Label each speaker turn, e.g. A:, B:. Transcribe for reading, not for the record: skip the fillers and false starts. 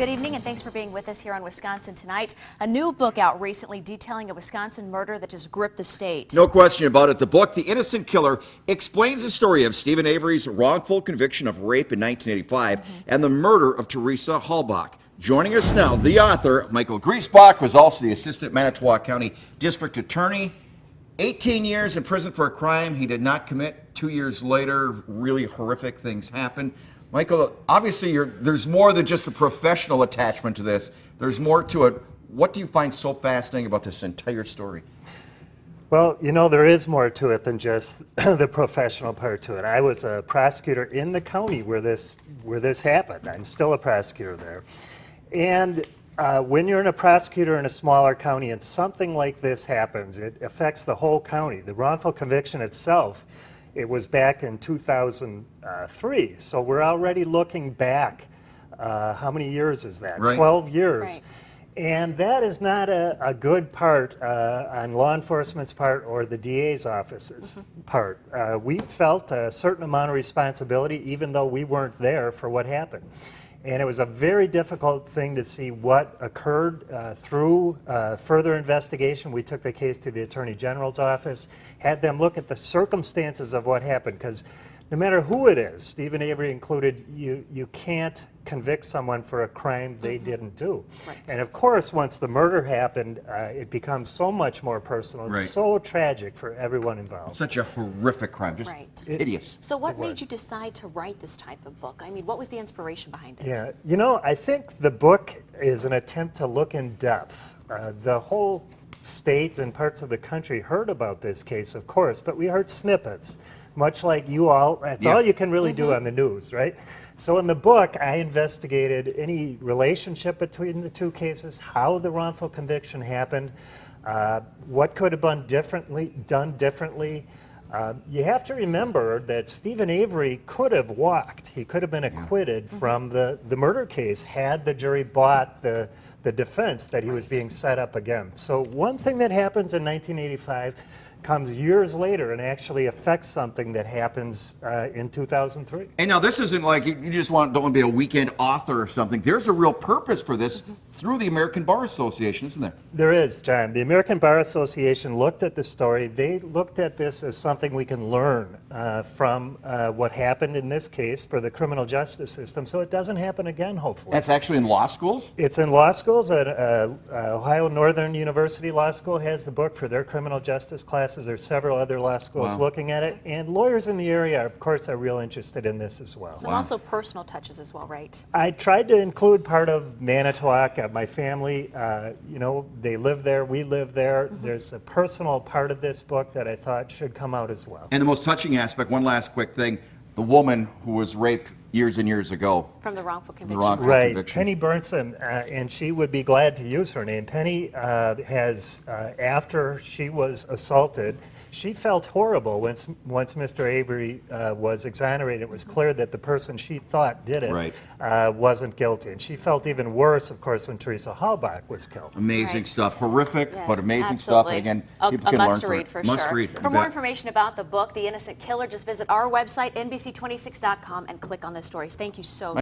A: Good evening, and thanks for being with us here on Wisconsin Tonight. A new book out recently detailing a Wisconsin murder that just gripped the state.
B: No question about it. The book, The Innocent Killer, explains the story of Stephen Avery's wrongful conviction of rape in 1985 and the murder of Teresa Halbach. Joining us now, the author, Michael Griesbach, was also the Assistant Manitowoc County District Attorney. 18 years in prison for a crime he did not commit. 2 years later, really horrific things happened. Michael, obviously there's more than just a professional attachment to this. There's more to it. What do you find so fascinating about this entire story?
C: Well, you know, there is more to it than just the professional part to it. I was a prosecutor in the county where this happened. I'm still a prosecutor there. And when you're a prosecutor in a smaller county and something like this happens, it affects the whole county. The wrongful conviction itself, it was back in 2003. So we're already looking back. How many years is that?
B: Right.
C: 12 years.
A: Right.
C: And that is not a good part on law enforcement's part or the DA's office's part. We felt a certain amount of responsibility even though we weren't there for what happened. And it was a very difficult thing to see what occurred through further investigation. We took the case to the Attorney General's office, had them look at the circumstances of what happened, because no matter who it is, Stephen Avery included, you can't convict someone for a crime they didn't do.
A: Right.
C: And of course, once the murder happened, it becomes so much more personal. It's
B: Right.
C: so tragic for everyone involved.
B: Such a horrific crime, just
A: Right.
B: hideous.
A: So what made you decide to write this type of book? I mean, what was the inspiration behind it?
C: Yeah, you know, I think the book is an attempt to look in depth. The whole state and parts of the country heard about this case, of course, but we heard snippets, much like you all. That's all you can really do on the news, right? So in the book, I investigated any relationship between the two cases, how the wrongful conviction happened, what could have been done differently. You have to remember that Stephen Avery could have walked. He could have been acquitted from the murder case had the jury bought the defense that he was being set up against. So one thing that happens in 1985 comes years later and actually affects something that happens in 2003.
B: And now this isn't like you just don't want to be a weekend author or something. There's a real purpose for this through the American Bar Association, isn't there?
C: There is, John. The American Bar Association looked at the story. They looked at this as something we can learn from what happened in this case for the criminal justice system, so it doesn't happen again, hopefully.
B: That's actually in law schools?
C: It's in law schools. Ohio Northern University Law School has the book for their criminal justice classes. There's several other law schools looking at it, and lawyers in the area, of course, are real interested in this as well.
A: Some also personal touches as well, right?
C: I tried to include part of Manitowoc. My family, you know, they live there, we live there. There's a personal part of this book that I thought should come out as well.
B: And the most touching aspect, one last quick thing, the woman who was raped years and years ago.
A: From the wrongful conviction.
B: wrongful
C: Right,
B: conviction.
C: Penny Beernsten, and she would be glad to use her name. Penny has, after she was assaulted, she felt horrible once Mr. Avery was exonerated. It was clear that the person she thought did it wasn't guilty. And she felt even worse, of course, when Teresa Halbach was killed.
B: Amazing stuff. Horrific, but
A: Yes,
B: amazing
A: absolutely.
B: stuff. And again,
A: A
B: people can learn
A: must
B: from
A: read
B: it.
A: for
B: Must
A: sure.
B: read.
A: For more information about the book, The Innocent Killer, just visit our website, NBC26.com, and click on the stories. Thank you so much.